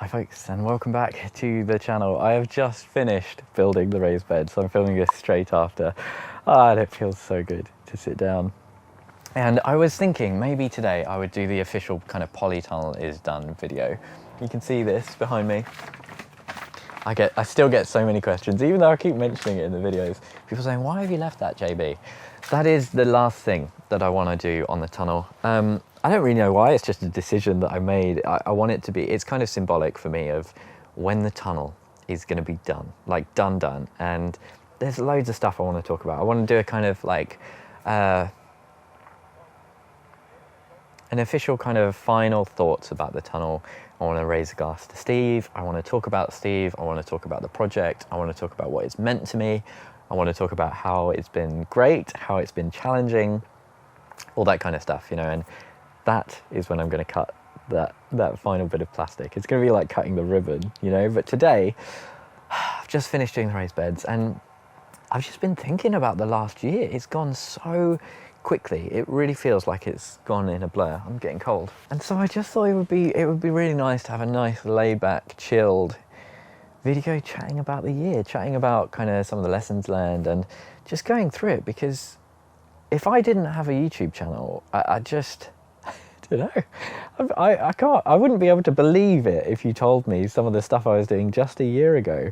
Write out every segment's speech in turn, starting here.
Hi folks, and welcome back to the channel. I have just finished building the raised bed, so I'm filming this straight after. And it feels so good to sit down. And I was thinking maybe today I would do the official kind of polytunnel is done video. You can see this behind me. I still get so many questions, even though I keep mentioning it in the videos. People saying, why have you left that, JB? That is the last thing that I want to do on the tunnel. I don't really know why, it's just a decision that I made. I want it to be, it's kind of symbolic for me of when the tunnel is going to be done, like done. And there's loads of stuff I want to talk about. I want to do a kind of like, an official kind of final thoughts about the tunnel. I want to raise a glass to Steve. I want to talk about Steve. I want to talk about the project. I want to talk about what it's meant to me. I want to talk about how it's been great, how it's been challenging, all that kind of stuff, you know, and that is when I'm going to cut that final bit of plastic. It's going to be like cutting the ribbon, you know, but today I've just finished doing the raised beds and I've just been thinking about the last year. It's gone so quickly. It really feels like it's gone in a blur. I'm getting cold. And so I just thought it would be really nice to have a nice laid back, chilled video chatting about the year, chatting about kind of some of the lessons learned and just going through it, because if I didn't have a YouTube channel, I just, I don't know, I wouldn't be able to believe it if you told me some of the stuff I was doing just a year ago.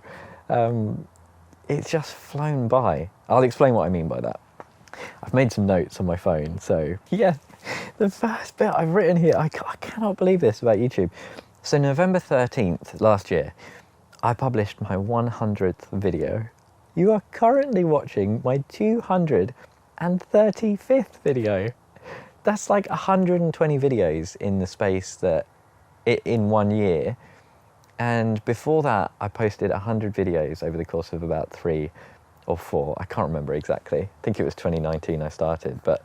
It's just flown by. I'll explain what I mean by that. I've made some notes on my phone, so yeah, the first bit I've written here, I cannot believe this about YouTube. So November 13th last year, I published my 100th video. You are currently watching my 235th video. That's like 120 videos in the space that, in 1 year. And before that, I posted 100 videos over the course of about 3 or 4. I can't remember exactly. I think it was 2019 I started, but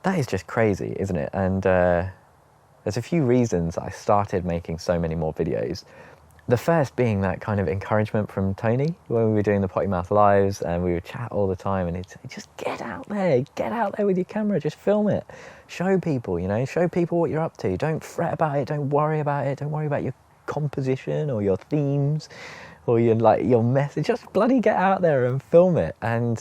that is just crazy, isn't it? And there's a few reasons I started making so many more videos. The first being that kind of encouragement from Tony when we were doing the Potty Mouth Lives, and we would chat all the time, and he'd say, just get out there with your camera, just film it. Show people, you know, show people what you're up to. Don't fret about it, don't worry about it, don't worry about your composition or your themes or your message. Just bloody get out there and film it. And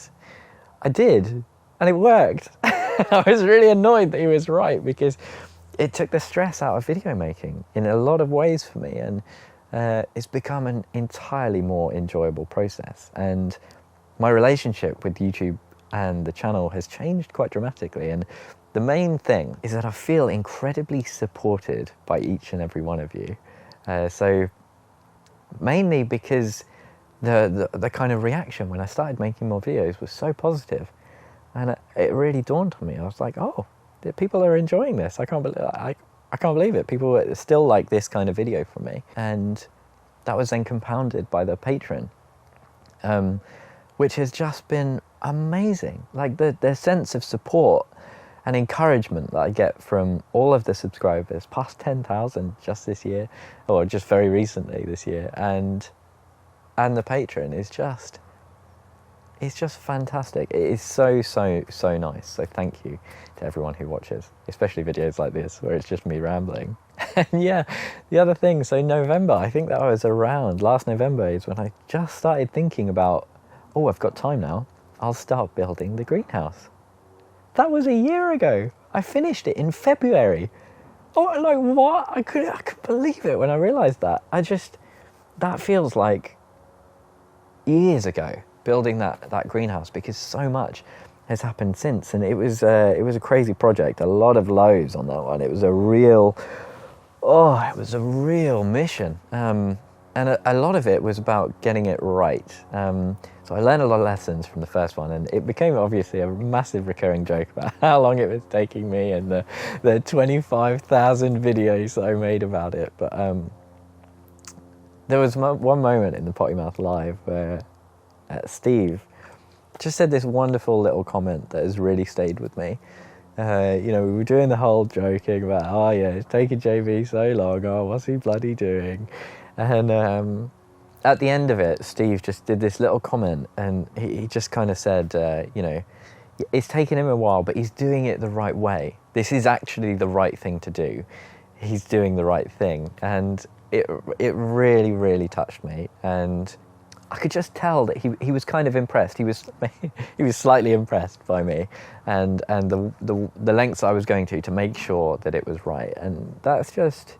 I did, and it worked. I was really annoyed that he was right, because it took the stress out of video making in a lot of ways for me, and it's become an entirely more enjoyable process. And my relationship with YouTube and the channel has changed quite dramatically. And the main thing is that I feel incredibly supported by each and every one of you. So mainly because the kind of reaction when I started making more videos was so positive, and it really dawned on me. I was like, oh, people are enjoying this. I can't believe it. People still like this kind of video from me. And that was then compounded by the Patreon, which has just been amazing. Like the sense of support and encouragement that I get from all of the subscribers, past 10,000 just this year, or just very recently this year, and the Patreon is just, it's just fantastic. It is so nice. So thank you to everyone who watches, especially videos like this where it's just me rambling. And yeah, the other thing, so November, I think that was around last November, is when I just started thinking about, oh, I've got time now, I'll start building the greenhouse. That was a year ago. I finished it in February. Oh, like what? I couldn't believe it when I realized that. That feels like years ago, building that greenhouse, because so much has happened since. And it was a crazy project, a lot of lows on that one. It was a real mission. And a lot of it was about getting it right. So I learned a lot of lessons from the first one, and it became obviously a massive recurring joke about how long it was taking me and the 25,000 videos that I made about it. But there was one moment in the Potty Mouth Live where Steve just said this wonderful little comment that has really stayed with me. You know, we were doing the whole joking about, oh yeah, it's taking JB so long, oh, what's he bloody doing? And at the end of it, Steve just did this little comment, and he just kind of said, you know, it's taken him a while, but he's doing it the right way. This is actually the right thing to do. he's doing the right thing. And it really, really touched me. And I could just tell that he was kind of impressed. He was slightly impressed by me, and the lengths I was going to make sure that it was right. And that's just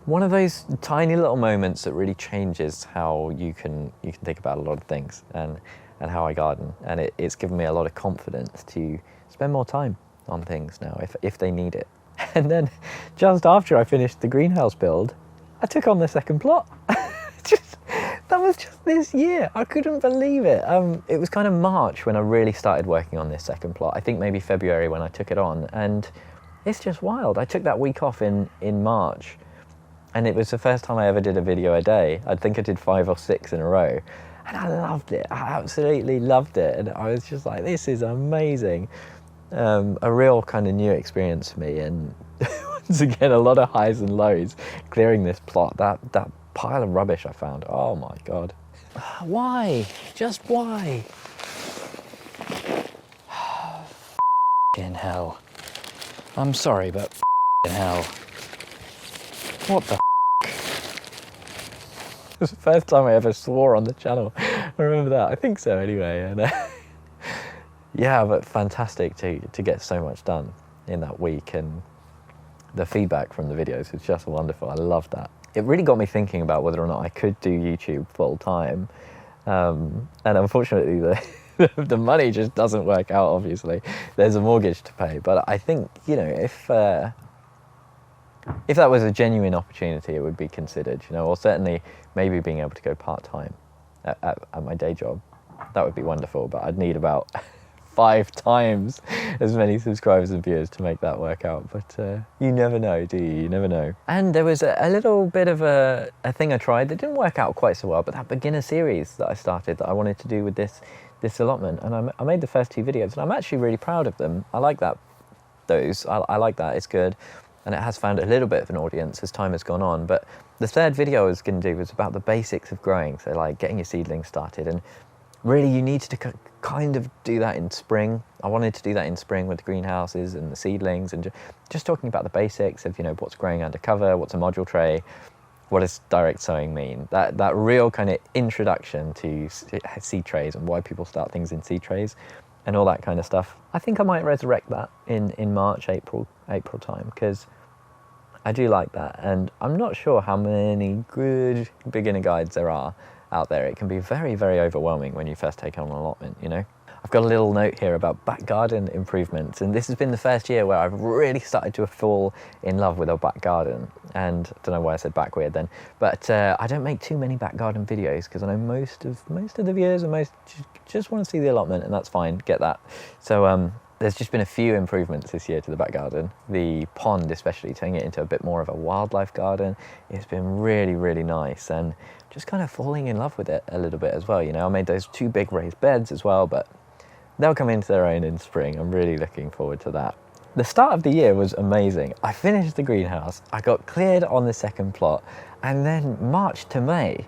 one of those tiny little moments that really changes how you can think about a lot of things and how I garden. And it's given me a lot of confidence to spend more time on things now if they need it. And then just after I finished the greenhouse build, I took on the second plot. That was just this year. I couldn't believe it. It was kind of March when I really started working on this second plot. I think maybe February when I took it on, and it's just wild. I took that week off in March, and it was the first time I ever did a video a day. I think I did 5 or 6 in a row, and I loved it. I absolutely loved it, and I was just like, this is amazing. A real kind of new experience for me, and once again, a lot of highs and lows clearing this plot. That pile of rubbish I found. Oh my God. Why? Just why? F***ing hell. I'm sorry, but f***ing hell. What the It was the first time I ever swore on the channel. I remember that. I think so anyway. And yeah, but fantastic to get so much done in that week, and the feedback from the videos is just wonderful. I love that. It really got me thinking about whether or not I could do YouTube full time, and unfortunately the money just doesn't work out. Obviously, there's a mortgage to pay, but I think, you know, if that was a genuine opportunity, it would be considered. You know, or certainly maybe being able to go part time at my day job, that would be wonderful. But I'd need about 5 times as many subscribers and viewers to make that work out. But you never know, do you? You never know. And there was a little bit of a thing I tried that didn't work out quite so well, but that beginner series that I started that I wanted to do with this allotment. And I made the first 2 videos, and I'm actually really proud of them. I like that. I like that. It's good. And it has found a little bit of an audience as time has gone on. But the third video I was going to do was about the basics of growing. So like getting your seedlings started, and really you need to kind of do that in spring. I wanted to do that in spring with the greenhouses and the seedlings, and just talking about the basics of, you know, what's growing under cover, what's a module tray, what does direct sowing mean. That real kind of introduction to seed trays and why people start things in seed trays and all that kind of stuff. I think I might resurrect that in March, April time, because I do like that. And I'm not sure how many good beginner guides there are out there. It can be very, very overwhelming when you first take on an allotment, you know. I've got a little note here about back garden improvements, and this has been the first year where I've really started to fall in love with a back garden. And I don't know why I said back weird then, but I don't make too many back garden videos because I know most of the viewers and most just want to see the allotment, and that's fine, get that. So there's just been a few improvements this year to the back garden. The pond especially, turning it into a bit more of a wildlife garden. It's been really, really nice, and just kind of falling in love with it a little bit as well. You know, I made those 2 big raised beds as well, but they'll come into their own in spring. I'm really looking forward to that. The start of the year was amazing. I finished the greenhouse, I got cleared on the second plot, and then March to May,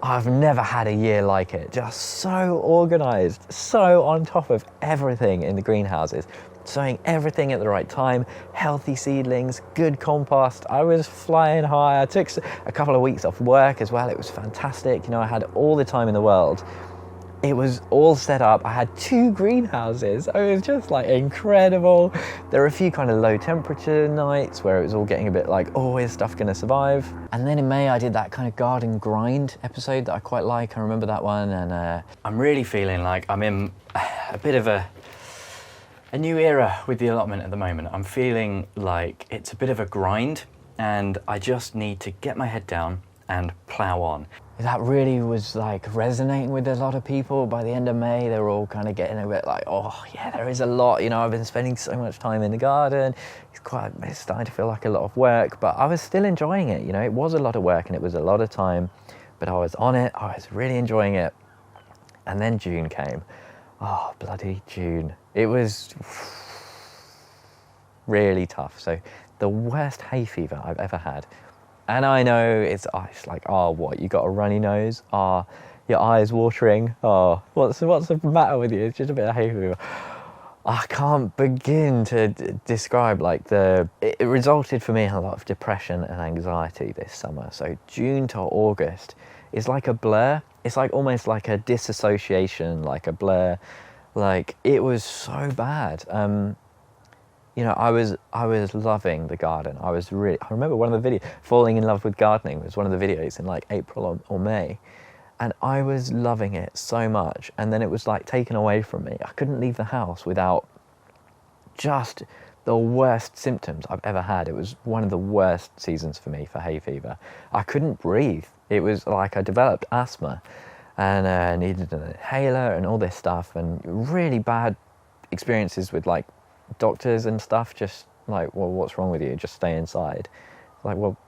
I've never had a year like it. Just so organised, so on top of everything in the greenhouses, sowing everything at the right time, healthy seedlings, good compost. I was flying high. I took a couple of weeks off work as well. It was fantastic. You know, I had all the time in the world. It was all set up. I had 2 greenhouses. It was just like incredible. There were a few kind of low temperature nights where it was all getting a bit like, oh, is stuff gonna survive? And then in May, I did that kind of garden grind episode that I quite like. I remember that one. And I'm really feeling like I'm in a bit of a new era with the allotment at the moment. I'm feeling like it's a bit of a grind, and I just need to get my head down and plow on. That really was like resonating with a lot of people. By the end of May, they were all kind of getting a bit like, oh yeah, there is a lot. You know, I've been spending so much time in the garden. It's starting to feel like a lot of work, but I was still enjoying it. You know, it was a lot of work and it was a lot of time, but I was on it. I was really enjoying it. And then June came. Oh, bloody June. It was really tough. So the worst hay fever I've ever had. And I know it's like, oh, what, you got a runny nose? Oh, your eyes watering? Oh, what's the matter with you? It's just a bit of hay fever. I can't begin to describe like it resulted for me in a lot of depression and anxiety this summer. So June to August is like a blur. It's like almost like a disassociation, like a blur. Like it was so bad. You know, I was loving the garden. I remember one of the videos, falling in love with gardening was one of the videos in like April or May. And I was loving it so much, and then it was like taken away from me. I couldn't leave the house without just the worst symptoms I've ever had. It was one of the worst seasons for me for hay fever. I couldn't breathe. It was like I developed asthma and needed an inhaler and all this stuff, and really bad experiences with like doctors and stuff. Just like, well, what's wrong with you? Just stay inside. Like, well,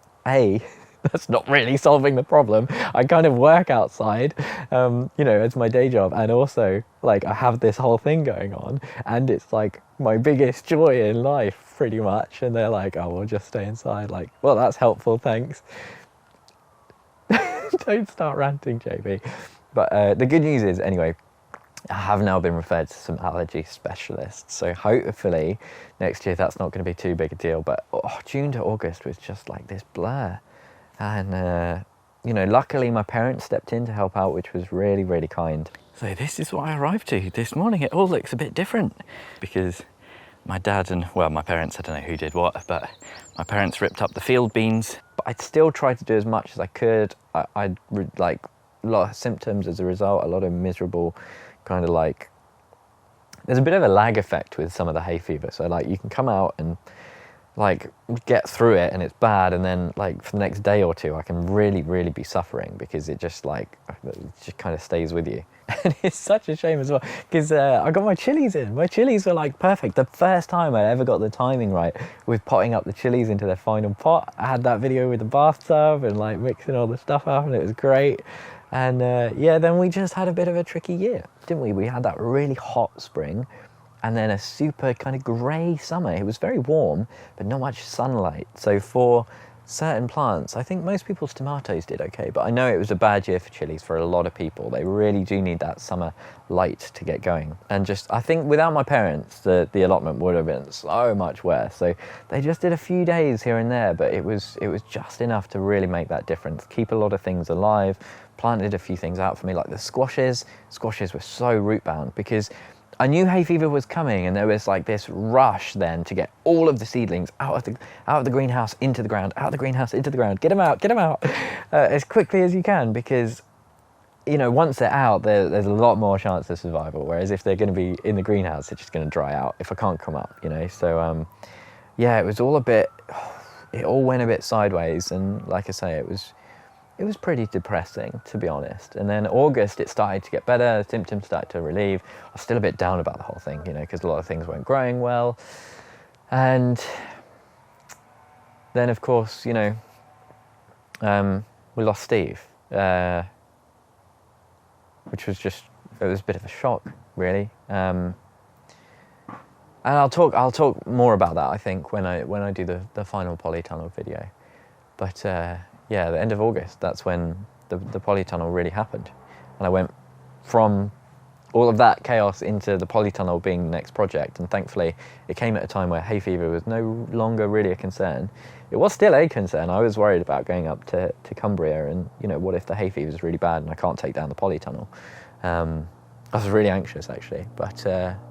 that's not really solving the problem. I kind of work outside, you know, as my day job, and also like I have this whole thing going on, and it's like my biggest joy in life pretty much. And they're like, oh, we'll just stay inside. Like, well, that's helpful, thanks. Don't start ranting, JB. But the good news is, anyway, I have now been referred to some allergy specialists, so hopefully next year that's not going to be too big a deal. But June to August was just like this blur. And, you know, luckily my parents stepped in to help out, which was really, really kind. So this is what I arrived to this morning. It all looks a bit different because my dad and, well, my parents, I don't know who did what, but my parents ripped up the field beans. But I'd still tried to do as much as I could. I'd like a lot of symptoms as a result, a lot of miserable kind of like, there's a bit of a lag effect with some of the hay fever. So like you can come out and like get through it and it's bad, and then like for the next day or two I can really, really be suffering because it just like, it just kind of stays with you. And it's such a shame as well because I got my chilies in. My chilies were like perfect. The first time I ever got the timing right with potting up the chilies into their final pot. I had that video with the bathtub and like mixing all the stuff up, and it was great. And yeah, then we just had a bit of a tricky year, didn't we? We had that really hot spring and then a super kind of grey summer. It was very warm, but not much sunlight. So for certain plants, I think most people's tomatoes did okay, but I know it was a bad year for chilies for a lot of people. They really do need that summer light to get going. And just, I think without my parents, the allotment would have been so much worse. So they just did a few days here and there, but it was just enough to really make that difference. Keep a lot of things alive, planted a few things out for me, like the squashes. Squashes were so root bound because I knew hay fever was coming, and there was like this rush then to get all of the seedlings out of the greenhouse into the ground, out of the greenhouse into the ground, get them out, as quickly as you can, because, you know, once they're out, there's a lot more chance of survival. Whereas if they're going to be in the greenhouse, they're just going to dry out if I can't come up, you know. So yeah, it all went a bit sideways, and like I say, it was pretty depressing, to be honest. And then August, it started to get better, the symptoms started to relieve. I was still a bit down about the whole thing, you know, because a lot of things weren't growing well. And then, of course, you know, we lost Steve, which was just, it was a bit of a shock, really. And I'll talk more about that, I think, when I do the final polytunnel video. But yeah, the end of August, that's when the polytunnel really happened. And I went from all of that chaos into the polytunnel being the next project. And thankfully, it came at a time where hay fever was no longer really a concern. It was still a concern. I was worried about going up to Cumbria and, you know, what if the hay fever is really bad and I can't take down the polytunnel. I was really anxious, actually. But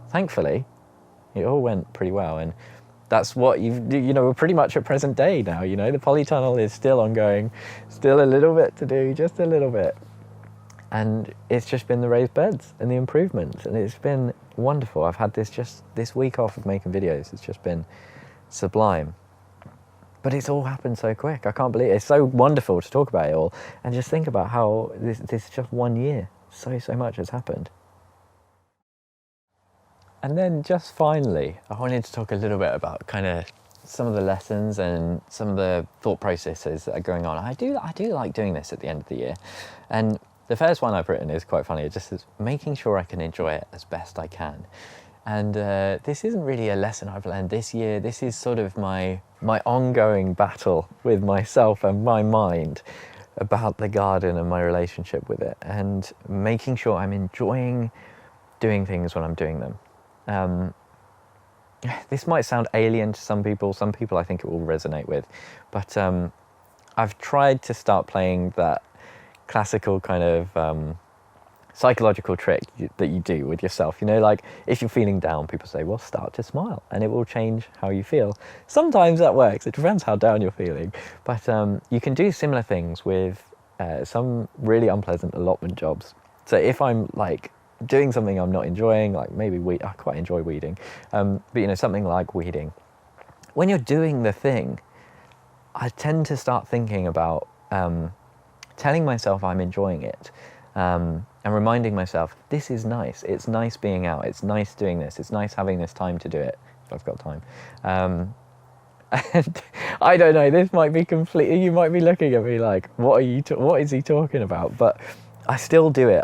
thankfully, it all went pretty well. And that's what you know, we're pretty much at present day now, you know, the polytunnel is still ongoing, still a little bit to do, just a little bit. And it's just been the raised beds and the improvements, and it's been wonderful. I've had this week off of making videos. It's just been sublime. But it's all happened so quick. I can't believe it. It's so wonderful to talk about it all and just think about how this is just 1 year. So much has happened. And then just finally, I wanted to talk a little bit about kind of some of the lessons and some of the thought processes that are going on. I do like doing this at the end of the year. And the first one I've written is quite funny. It just is making sure I can enjoy it as best I can. And this isn't really a lesson I've learned this year. This is sort of my ongoing battle with myself and my mind about the garden and my relationship with it, and making sure I'm enjoying doing things when I'm doing them. this might sound alien to some people. Some people I think it will resonate with, but I've tried to start playing that classical kind of psychological trick that you do with yourself. You know, like if you're feeling down, people say, well, start to smile and it will change how you feel. Sometimes that works. It depends how down you're feeling. But you can do similar things with some really unpleasant allotment jobs. So if I'm like doing something I'm not enjoying, like maybe I quite enjoy weeding, but you know, something like weeding. When you're doing the thing, I tend to start thinking about telling myself I'm enjoying it. And reminding myself, this is nice. It's nice being out. It's nice doing this. It's nice having this time to do it, if I've got time. And I don't know, this might be completely, you might be looking at me like, what is he talking about? But I still do it.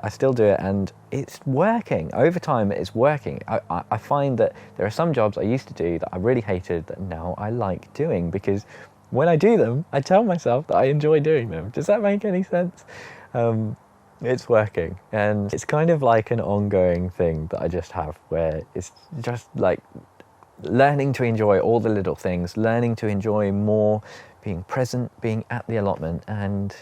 And it's working. Over time, it's working. I find that there are some jobs I used to do that I really hated that now I like doing, because when I do them, I tell myself that I enjoy doing them. Does that make any sense? It's working, and it's kind of like an ongoing thing that I just have, where it's just like learning to enjoy all the little things, learning to enjoy more being present, being at the allotment, and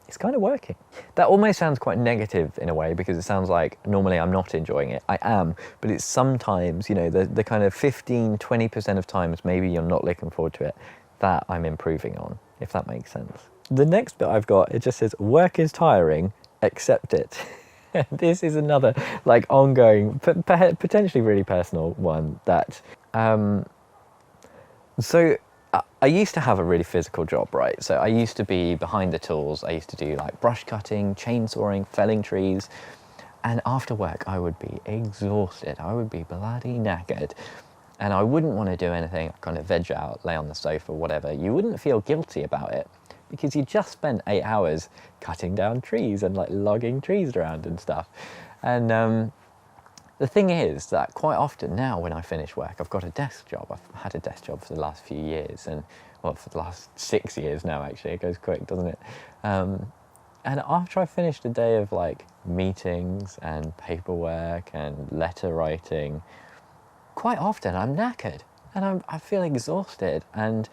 it's kind of working. That almost sounds quite negative in a way, because it sounds like normally I'm not enjoying it. I am, but it's sometimes, you know, the kind of 15-20% of times maybe you're not looking forward to it, that I'm improving on, if that makes sense. The next bit I've got, it just says, work is tiring, accept it. This is another like ongoing, potentially really personal one that so I used to have a really physical job, right? So I used to be behind the tools. I used to do like brush cutting, chainsawing, felling trees, and after work I would be exhausted. I would be bloody knackered, and I wouldn't want to do anything, kind of veg out, lay on the sofa, whatever. You wouldn't feel guilty about it, because you just spent 8 hours cutting down trees and like logging trees around and stuff. And the thing is that quite often now when I finish work, I've got a desk job. I've had a desk job for the last few years, and well, for the last 6 years now, actually. It goes quick, doesn't it? And after I've finished a day of like meetings and paperwork and letter writing, quite often I'm knackered and I feel exhausted, and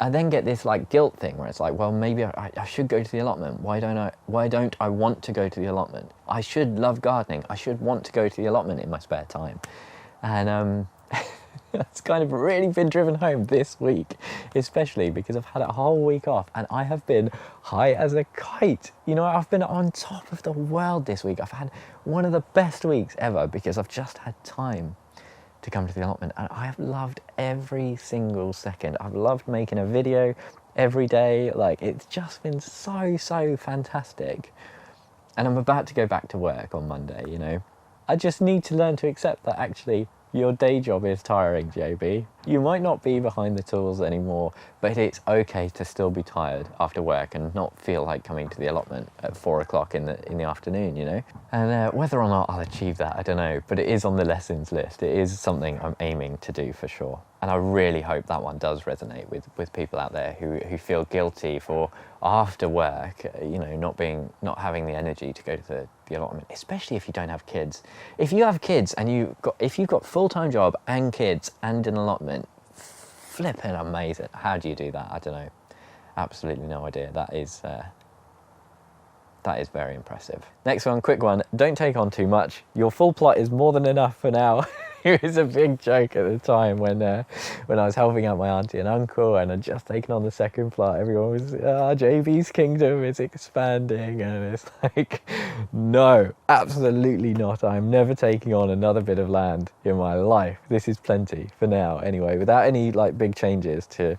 I then get this like guilt thing where it's like, well, maybe I should go to the allotment. Why don't I want to go to the allotment? I should love gardening. I should want to go to the allotment in my spare time. And it's kind of really been driven home this week, especially because I've had a whole week off and I have been high as a kite. You know, I've been on top of the world this week. I've had one of the best weeks ever because I've just had time to come to the allotment, and I have loved every single second. I've loved making a video every day. Like, it's just been so fantastic. And I'm about to go back to work on Monday, you know. I just need to learn to accept that actually your day job is tiring, JB. You might not be behind the tools anymore, but it's okay to still be tired after work and not feel like coming to the allotment at 4 o'clock in the afternoon, you know? And whether or not I'll achieve that, I don't know, but it is on the lessons list. It is something I'm aiming to do for sure. And I really hope that one does resonate with people out there who feel guilty for after work, you know, not having the energy to go to the allotment, especially if you don't have kids. If you have kids and if you've got full-time job and kids and an allotment, flipping amazing. How do you do that? I don't know. Absolutely no idea. That is very impressive. Next one, quick one. Don't take on too much. Your full plot is more than enough for now. It was a big joke at the time when I was helping out my auntie and uncle, and I'd just taken on the second plot. Everyone was, JB's kingdom is expanding, and it's like, no, absolutely not. I'm never taking on another bit of land in my life. This is plenty for now, anyway, without any like big changes to,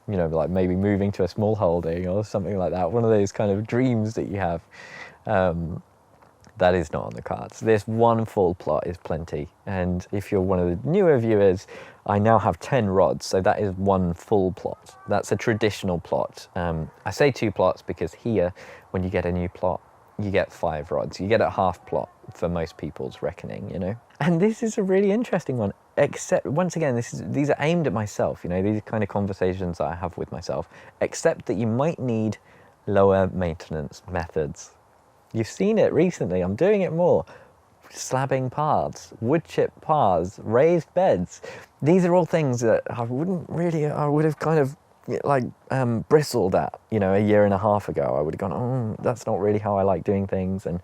you know, like maybe moving to a small holding or something like that. One of those kind of dreams that you have. That is not on the cards. This one full plot is plenty. And if you're one of the newer viewers, I now have 10 rods. So that is one full plot. That's a traditional plot. I say 2 plots because here, when you get a new plot, you get 5 rods. You get a half plot for most people's reckoning, you know? And this is a really interesting one, except once again, these are aimed at myself, you know, these are kind of conversations that I have with myself, except that you might need lower maintenance methods. You've seen it recently, I'm doing it more. slabbing paths, wood chip paths, raised beds. These are all things that I would have kind of like bristled at, you know, a year and a half ago. I would have gone, oh, that's not really how I like doing things. And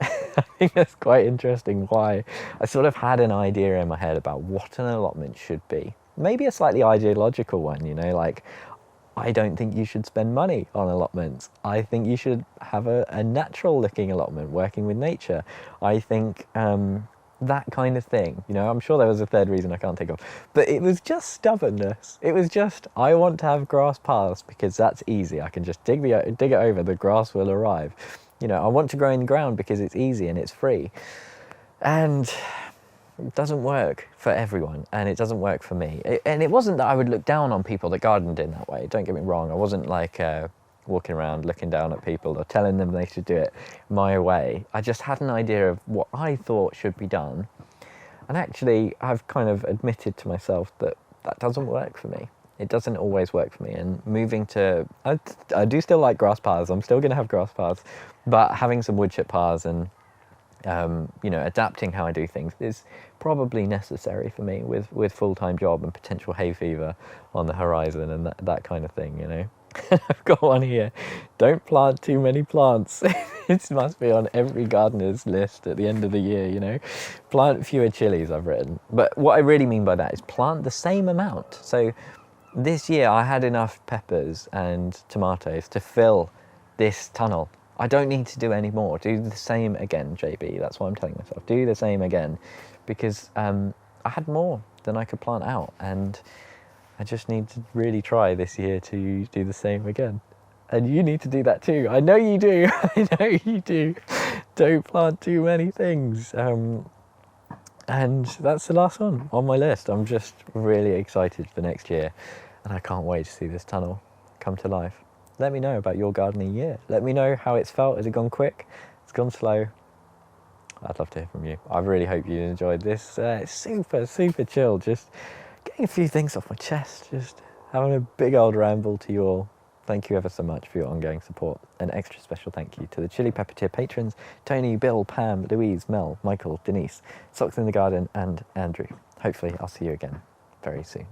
I think that's quite interesting why I sort of had an idea in my head about what an allotment should be. Maybe a slightly ideological one, you know, like, I don't think you should spend money on allotments. I think you should have a natural looking allotment working with nature. I think that kind of thing. You know, I'm sure there was a third reason I can't think of. But it was just stubbornness. It was just, I want to have grass paths because that's easy. I can just dig it over, the grass will arrive. You know, I want to grow in the ground because it's easy and it's free. And it doesn't work for everyone, and it doesn't work for me. And it wasn't that I would look down on people that gardened in that way. Don't get me wrong. I wasn't like walking around looking down at people or telling them they should do it my way. I just had an idea of what I thought should be done. And actually, I've kind of admitted to myself that that doesn't work for me. It doesn't always work for me. And moving to, I do still like grass paths. I'm still going to have grass paths, but having some wood chip paths and you know, adapting how I do things is probably necessary for me with full-time job and potential hay fever on the horizon and that kind of thing, you know. I've got one here. Don't plant too many plants. It must be on every gardener's list at the end of the year, you know. Plant fewer chilies, I've written. But what I really mean by that is plant the same amount. So this year I had enough peppers and tomatoes to fill this tunnel. I don't need to do any more. Do the same again, JB. That's what I'm telling myself. Do the same again, because I had more than I could plant out, and I just need to really try this year to do the same again. And you need to do that too. I know you do. I know you do. Don't plant too many things. And that's the last one on my list. I'm just really excited for next year, and I can't wait to see this tunnel come to life. Let me know about your gardening year. Let me know how it's felt. Has it gone quick? It's gone slow? I'd love to hear from you. I really hope you enjoyed this. It's super, super chill. Just getting a few things off my chest. Just having a big old ramble to you all. Thank you ever so much for your ongoing support. An extra special thank you to the Chili Pepper Tier patrons, Tony, Bill, Pam, Louise, Mel, Michael, Denise, Socks in the Garden, and Andrew. Hopefully I'll see you again very soon.